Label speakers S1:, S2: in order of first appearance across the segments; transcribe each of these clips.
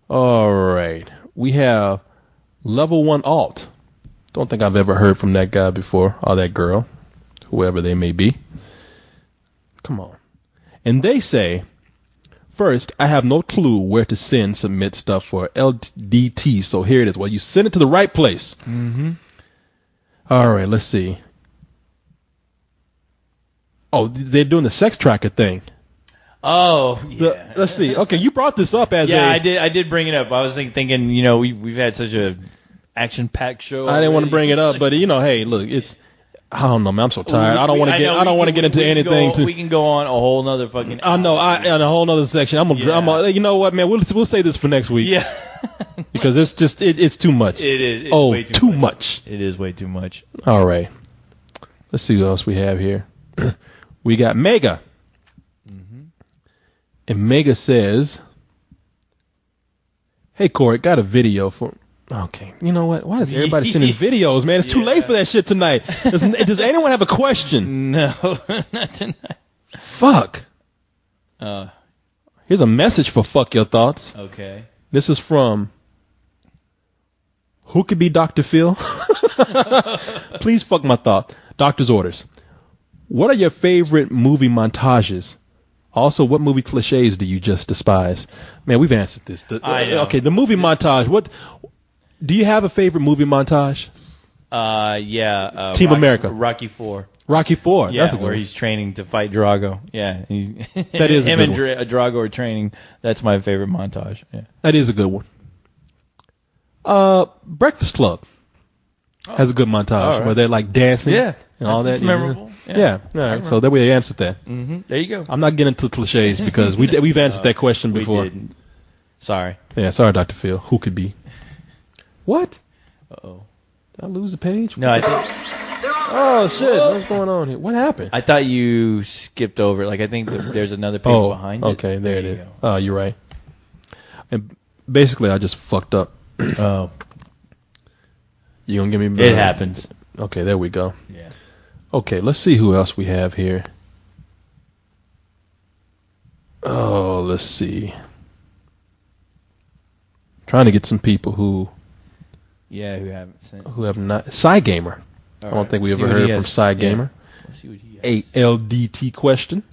S1: All right. We have Level 1 Alt. Don't think I've ever heard from that guy before, or that girl, whoever they may be. Come on. And they say, first, I have no clue where to submit stuff for LDT, so here it is. Well, you send it to the right place.
S2: Mm-hmm.
S1: All right, let's see. Oh, they're doing the sex tracker thing.
S2: Oh, yeah.
S1: Let's see. Okay, you brought this up as
S2: I did bring it up. I was thinking, we've had such a action-packed show.
S1: I didn't want to bring it up, but hey, look, it's. I don't know, man. I'm so tired. I don't want to get into anything.
S2: We can go on a whole nother fucking.
S1: I know. On a whole nother section. I'm you know what, man? We'll say this for next week.
S2: Yeah.
S1: Because it's just it's too much.
S2: It is. It's
S1: way
S2: way
S1: too much.
S2: It is way too much.
S1: All right. Let's see what else we have here. We got Mega.
S2: Mm-hmm.
S1: And Mega says, "Hey Corey, got a video for." Okay, you know what? Why does everybody sending videos, man? It's too late for that shit tonight. Does anyone have a question?
S2: No, not tonight.
S1: Fuck. Here's a message for Fuck Your Thoughts.
S2: Okay.
S1: This is from Who Could Be Dr. Phil? Please fuck my thought. Doctor's orders. What are your favorite movie montages? Also, what movie cliches do you just despise? Man, we've answered this. Okay, the movie montage. What do you have a favorite movie montage?
S2: Yeah.
S1: Team America.
S2: Rocky IV.
S1: Rocky IV.
S2: Yeah,
S1: that's a good
S2: where
S1: one.
S2: he's training to fight Drago. Yeah.
S1: That is a
S2: him
S1: good
S2: and
S1: one.
S2: Drago are training. That's my favorite montage. Yeah.
S1: That is a good one. Breakfast Club has a good montage where they're like dancing and all that.
S2: It's memorable.
S1: Yeah. All right. So that we answered that.
S2: Mm-hmm. There you go.
S1: I'm not getting into cliches because we've answered that question before.
S2: We didn't. Sorry.
S1: Yeah, sorry, Dr. Phil. Who could be? What?
S2: Uh-oh.
S1: Did I lose a page?
S2: No, I think.
S1: Oh shit! What's going on here? What happened?
S2: I thought you skipped over. Like I think there's another page behind it.
S1: Okay, there it is.
S2: Go.
S1: Oh, you're right. And basically, I just fucked up.
S2: Oh.
S1: You gonna give me?
S2: It happens.
S1: Okay, there we go.
S2: Yeah.
S1: Okay, let's see who else we have here. Oh, let's see. Trying to get some people who
S2: haven't sent.
S1: who have not. Gamer. I don't think we ever heard from Gamer.
S2: Let's see what he has.
S1: A LDT question.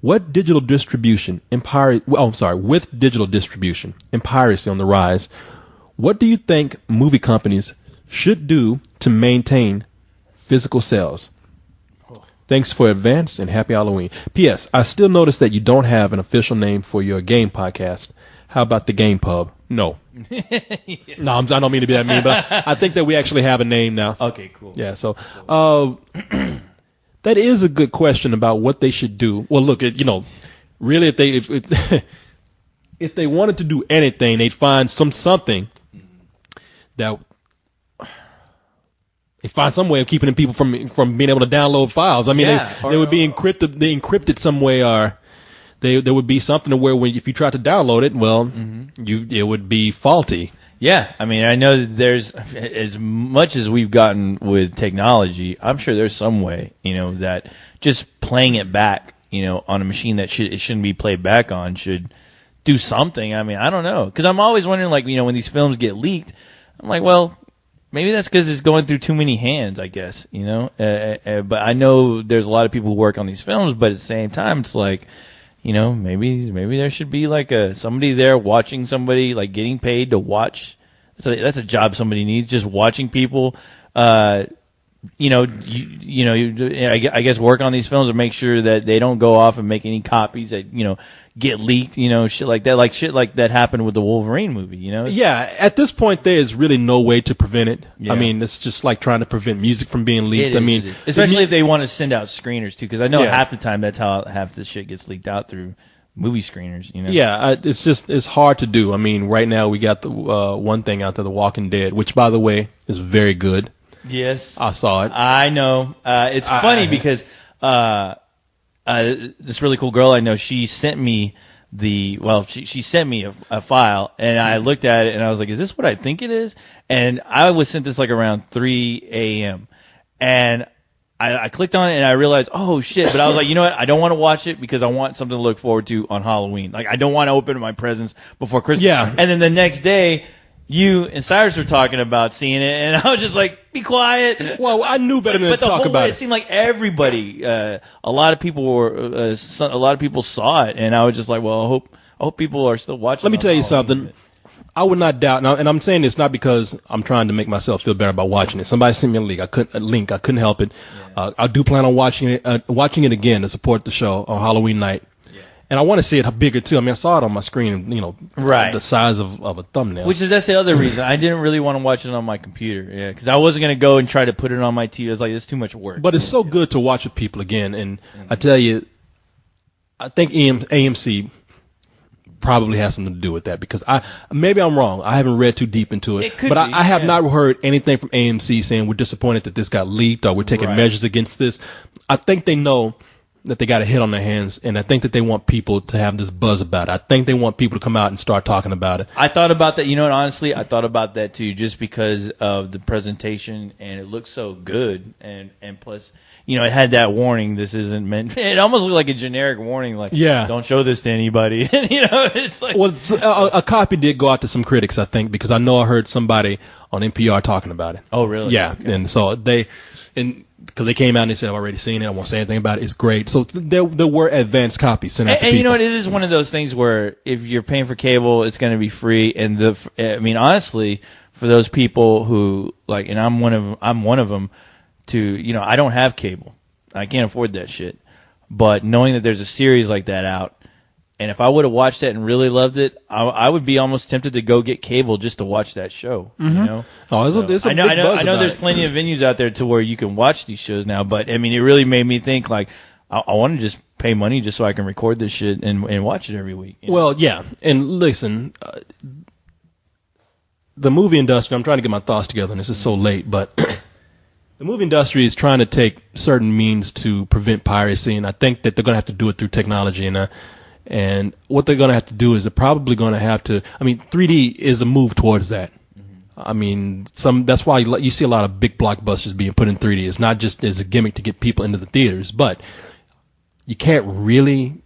S1: What digital distribution with digital distribution and piracy on the rise, what do you think movie companies should do to maintain physical sales? Thanks for advance and happy Halloween. P.S. I still notice that you don't have an official name for your game podcast. How about the Game Pub? No. No, I don't mean to be that mean, but I think that we actually have a name now.
S2: Okay, cool.
S1: Yeah, so that is a good question about what they should do. Well, look, really, if they wanted to do anything, they'd find something that they find some way of keeping people from being able to download files. I mean, they would be encrypted. They encrypted some way, or there would be something where if you tried to download it, well, it would be faulty.
S2: Yeah, I mean, I know that there's, as much as we've gotten with technology, I'm sure there's some way, that just playing it back, on a machine that it shouldn't be played back on should do something. I mean, I don't know. Because I'm always wondering, like, when these films get leaked, I'm like, well, maybe that's because it's going through too many hands, I guess, But I know there's a lot of people who work on these films, but at the same time, it's like, maybe there should be like somebody there watching somebody, like getting paid to watch. That's a job somebody needs, just watching people. I guess work on these films and make sure that they don't go off and make any copies that get leaked. Shit like that happened with the Wolverine movie.
S1: Yeah, at this point there is really no way to prevent it. Yeah. I mean, it's just like trying to prevent music from being leaked.
S2: Especially if they want to send out screeners too, because I know half the time that's how half the shit gets leaked out, through movie screeners.
S1: Yeah, it's hard to do. I mean, right now we got the one thing out there, The Walking Dead, which by the way is very good.
S2: Yes,
S1: I saw it.
S2: I know. It's funny because this really cool girl I know, she sent me she sent me a file, and I looked at it and I was like, is this what I think it is? And I was sent this like around 3 a.m. and I clicked on it and I realized, oh shit! But I was like, you know what? I don't want to watch it because I want something to look forward to on Halloween. Like I don't want to open my presents before Christmas.
S1: Yeah.
S2: And then the next day, you and Cyrus were talking about seeing it, and I was just like, be quiet.
S1: Well, I knew better than to talk about
S2: it seemed like everybody, a lot of people were, a lot of people saw it, and I was just like, well, I hope people are still watching.
S1: Let me tell you something. I would not doubt, and I'm saying this not because I'm trying to make myself feel better about watching it. Somebody sent me a link. I couldn't help it. Yeah. I do plan on watching it again to support the show on Halloween night. Yeah. And I want to see it bigger too. I mean, I saw it on my screen, the size of a thumbnail.
S2: That's the other reason. I didn't really want to watch it on my computer. Yeah, because I wasn't going to go and try to put it on my TV. I was like, it's too much work.
S1: But it's so good to watch with people again. And I tell you, I think AMC probably has something to do with that because maybe I'm wrong. I haven't read too deep into it, but I have not heard anything from AMC saying we're disappointed that this got leaked or we're taking measures against this. I think they know that they got a hit on their hands, and I think that they want people to have this buzz about it. I think they want people to come out and start talking about it.
S2: I thought about that. You know what? Honestly, I thought about that too, just because of the presentation, and it looked so good, and plus, it had that warning. This isn't meant. It almost looked like a generic warning, like, don't show this to anybody. It's like,
S1: well, a copy did go out to some critics, I think, because I know I heard somebody on NPR talking about it.
S2: Oh, really?
S1: Yeah, okay. And so because they came out and they said, I've already seen it, I won't say anything about it, it's great. So there were advanced copies sent out to people.
S2: And you know what, it is one of those things where if you're paying for cable, it's going to be free. And honestly, for those people who, like, and I'm one of them, I don't have cable. I can't afford that shit. But knowing that there's a series like that out, and if I would have watched that and really loved it, I would be almost tempted to go get cable just to watch that show.
S1: Mm-hmm.
S2: I know there's plenty of venues out there to where you can watch these shows now, but I mean, it really made me think like I want to just pay money just so I can record this shit and watch it every week.
S1: Well, yeah, and listen, the movie industry. I'm trying to get my thoughts together, and this is so late, but. The movie industry is trying to take certain means to prevent piracy, and I think that they're going to have to do it through technology. And what they're going to have to do is they're probably going to have to. I mean, 3D is a move towards that. Mm-hmm. I mean, that's why you see a lot of big blockbusters being put in 3D. It's not just as a gimmick to get people into the theaters, but you can't really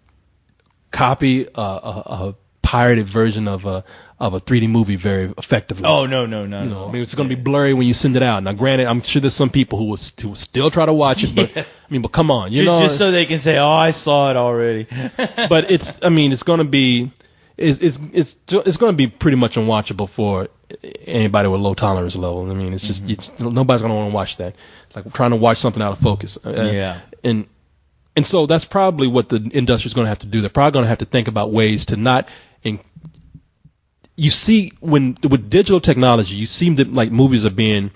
S1: copy a pirated version of a 3D movie very effectively.
S2: Oh no.
S1: I mean, it's going to be blurry when you send it out. Now, granted, I'm sure there's some people who will still try to watch it, but but come on,
S2: just so they can say, "Oh, I saw it already."
S1: But it's going to be, it's going to be pretty much unwatchable for anybody with low tolerance level. I mean, it's just nobody's going to want to watch that. It's like trying to watch something out of focus. And so that's probably what the industry is going to have to do. They're probably going to have to think about ways to not. You see, with digital technology, you see that like movies are being,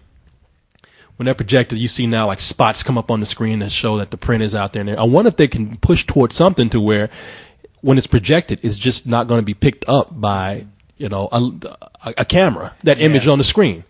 S1: when they're projected, you see now like spots come up on the screen that show that the print is out there. And I wonder if they can push towards something to where, when it's projected, it's just not going to be picked up by a camera, that image on the screen.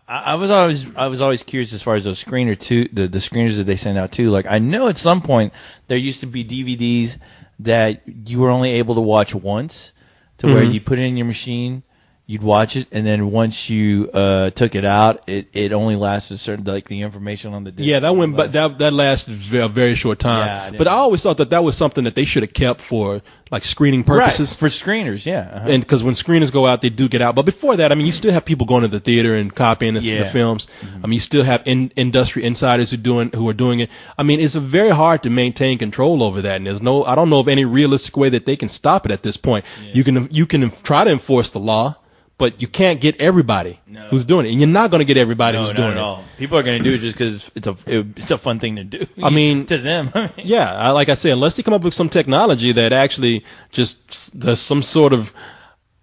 S2: I was always curious as far as those screener too, the screeners that they send out too. Like I know at some point there used to be DVDs that you were only able to watch once, to where you put it in your machine, you'd watch it, and then once you took it out, it only lasted certain, like the information on the disc.
S1: Yeah, that went, but that lasted a very short time. Yeah, but I always thought that was something that they should have kept for like screening purposes.
S2: Right, for screeners, yeah. Uh-huh.
S1: And because when screeners go out, they do get out. But before that, I mean, you still have people going to the theater and copying the films. Mm-hmm. I mean, you still have industry insiders who are doing it. I mean, it's very hard to maintain control over that, and I don't know of any realistic way that they can stop it at this point. Yeah. You can try to enforce the law, but you can't get everybody who's doing it, and you're not going to get everybody who's doing it.
S2: People are going to do it just because it's a fun thing to do.
S1: I mean,
S2: to them.
S1: Like I said, unless they come up with some technology that actually just does some sort of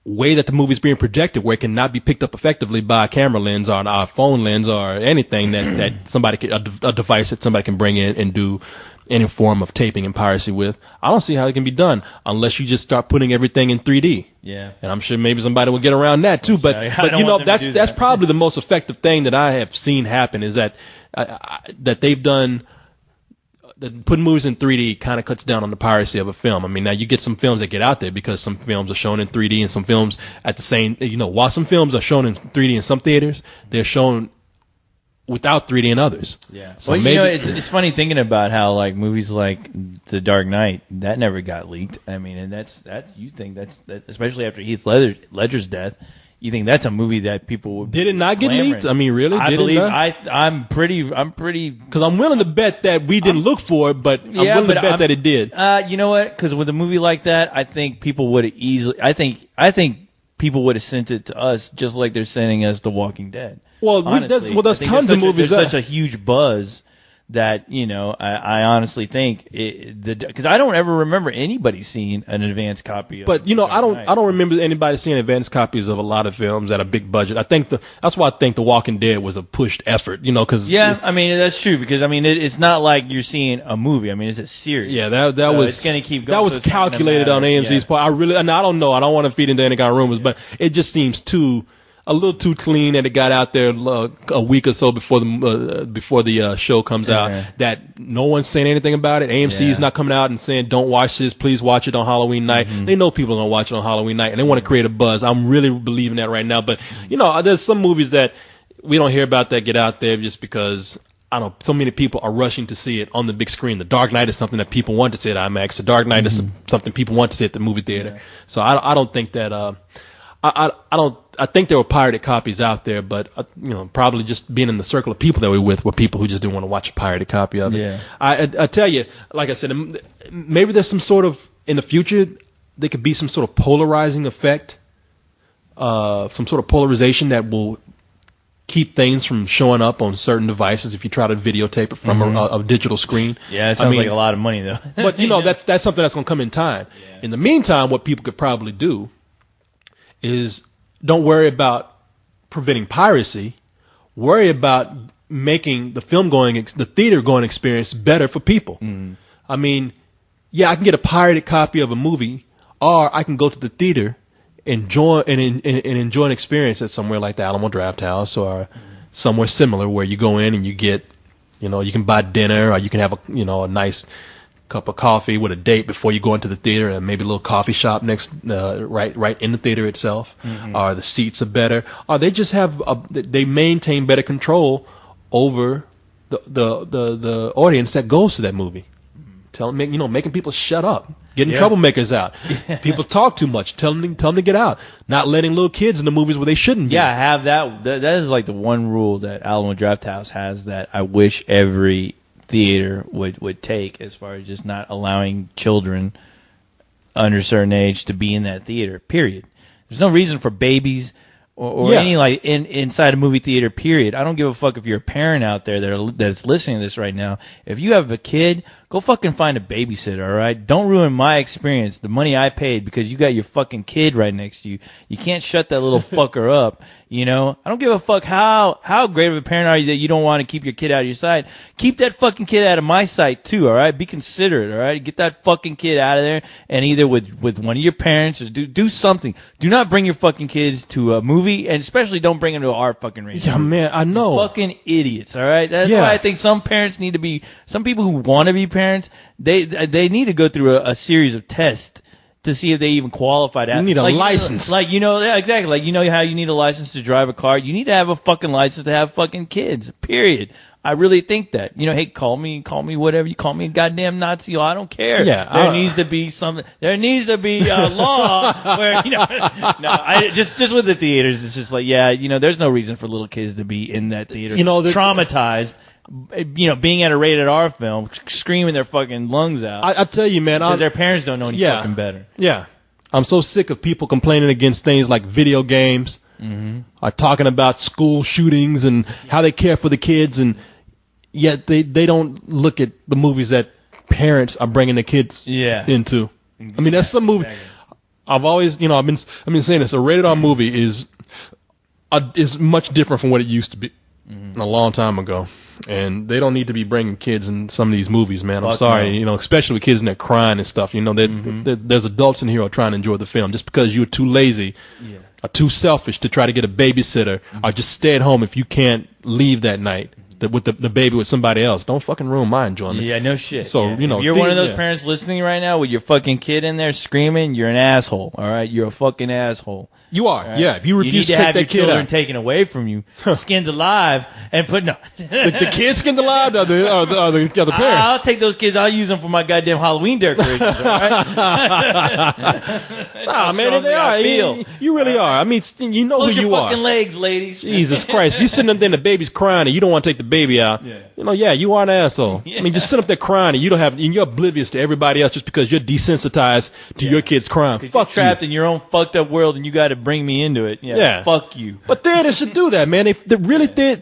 S1: way that the movie's being projected where it cannot be picked up effectively by a camera lens or a phone lens or anything that somebody a device that somebody can bring in and do any form of taping and piracy with. I don't see how it can be done unless you just start putting everything in 3D. Yeah. And I'm sure maybe somebody will get around that too. But that's probably the most effective thing that I have seen happen is that they've done. That putting movies in 3D kind of cuts down on the piracy of a film. I mean, now you get some films that get out there because some films are shown in 3D and some films while some films are shown in 3D in some theaters, they're shown
S2: without
S1: 3D and others.
S2: Yeah.
S1: So
S2: well,
S1: maybe
S2: it's funny thinking about how like movies like The Dark Knight that never got leaked. I mean, and that's you think that's especially after Heath Ledger's death. You think that's a movie that people would
S1: did it not get leaked? I mean, really?
S2: I
S1: did
S2: believe
S1: it not?
S2: I'm pretty
S1: because I'm willing to bet that we didn't look for it, but I'm willing to bet that it did.
S2: You know what? Because with a movie like that, I think people would have easily. I think people would have sent it to us just like they're sending us The Walking Dead.
S1: Well, there's tons of movies.
S2: There's such a huge buzz that I honestly think because I don't ever remember anybody seeing an advanced copy of
S1: But I don't remember anybody seeing advanced copies of a lot of films at a big budget. I think that's why I think The Walking Dead was a pushed effort, because
S2: I mean that's true because I mean it's not like you're seeing a movie. I mean it's a series.
S1: Yeah, that was
S2: it's going to keep going.
S1: That was calculated on AMC's part. I don't know. I don't want to feed into any kind of rumors, but it just seems a little too clean that it got out there a week or so before the show comes out. That no one's saying anything about it. AMC is not coming out and saying don't watch this. Please watch it on Halloween night. Mm-hmm. They know people are gonna watch it on Halloween night and they want to create a buzz. I'm really believing that right now. But there's some movies that we don't hear about that get out there just because I don't know. So many people are rushing to see it on the big screen. The Dark Knight is something that people want to see at IMAX. The Dark Knight is something people want to see at the movie theater. Yeah. So I don't think that. I think there were pirated copies out there, but probably just being in the circle of people that we're with were people who just didn't want to watch a pirated copy of it.
S2: Yeah.
S1: I tell you, like I said, maybe there's some sort of in the future there could be some sort of polarizing effect, some sort of polarization that will keep things from showing up on certain devices if you try to videotape it from a digital screen.
S2: Yeah, it sounds like a lot of money though.
S1: But that's something that's going to come in time. Yeah. In the meantime, what people could probably do is don't worry about preventing piracy. Worry about making the theater going experience better for people. Mm. I mean, I can get a pirated copy of a movie, or I can go to the theater and enjoy an experience at somewhere like the Alamo Drafthouse or somewhere similar where you go in and you get, you can buy dinner or you can have a nice cup of coffee with a date before you go into the theater, and maybe a little coffee shop next, right in the theater itself. Mm-hmm. Or the seats are better, or they just they maintain better control over the audience that goes to that movie. Making people shut up, getting troublemakers out. Yeah. People talk too much. Tell them to get out. Not letting little kids in the movies where they shouldn't be.
S2: Yeah, I have that. That is like the one rule that Alamo Drafthouse has that I wish every theater would take, as far as just not allowing children under a certain age to be in that theater. Period. There's no reason for babies or any inside a movie theater. Period. I don't give a fuck if you're a parent out there that's listening to this right now. If you have a kid, go fucking find a babysitter. All right. Don't ruin my experience. The money I paid because you got your fucking kid right next to you. You can't shut that little fucker up. I don't give a fuck how great of a parent are you that you don't want to keep your kid out of your sight. Keep that fucking kid out of my sight too, all right? Be considerate, all right? Get that fucking kid out of there, and either with one of your parents or do something. Do not bring your fucking kids to a movie, and especially don't bring them to our fucking race.
S1: Yeah, man, I know.
S2: Fucking idiots, all right? That's why I think some parents need to be, some people who want to be parents, they need to go through a series of tests to see if they even qualify to have.
S1: You need a license.
S2: Exactly. Like, how you need a license to drive a car? You need to have a fucking license to have fucking kids. Period. I really think that. Hey, call me whatever. You call me a goddamn Nazi. I don't care.
S1: Yeah.
S2: There needs to be something. There needs to be a law where, just with the theaters, it's just like, there's no reason for little kids to be in that theater. Traumatized. Being at a rated R film, screaming their fucking lungs out.
S1: I tell you, man,
S2: because their parents don't know any fucking better.
S1: Yeah, I'm so sick of people complaining against things like video games, or talking about school shootings and how they care for the kids, and yet they don't look at the movies that parents are bringing the kids into. I mean, that's some movie. I've always, I've been saying this. A rated R movie is much different from what it used to be a long time ago. And they don't need to be bringing kids in some of these movies, man. I'm sorry, especially with kids in there crying and stuff. There's adults in here who are trying to enjoy the film. Just because you're too lazy or too selfish to try to get a babysitter or just stay at home if you can't leave that night, the baby with somebody else. Don't fucking ruin my enjoyment.
S2: Yeah, no shit.
S1: So,
S2: yeah.
S1: you know,
S2: if you're one of those parents listening right now with your fucking kid in there screaming, you're an asshole. All right, you're a fucking asshole.
S1: You are.
S2: Right?
S1: Yeah. If you refuse to
S2: to
S1: take
S2: have
S1: that
S2: your
S1: kid
S2: children
S1: out,
S2: taken away from you, skinned alive, and put
S1: the kid skinned alive, or the parent.
S2: I'll take those kids. I'll use them for my goddamn Halloween decorations. All right?
S1: Nah, man, they are. You really are. I mean, you know
S2: Close
S1: who
S2: your
S1: you are.
S2: fucking legs, ladies.
S1: Jesus Christ. If you're sitting up there and the baby's crying and you don't want to take the baby out, you are an asshole.
S2: Yeah.
S1: I mean, just sit up there crying and you're oblivious to everybody else just because you're desensitized to your kids crying. Fuck
S2: you're trapped in your own fucked up world and you got to bring me into it. Yeah. Fuck you.
S1: But theater should do that, man. Theater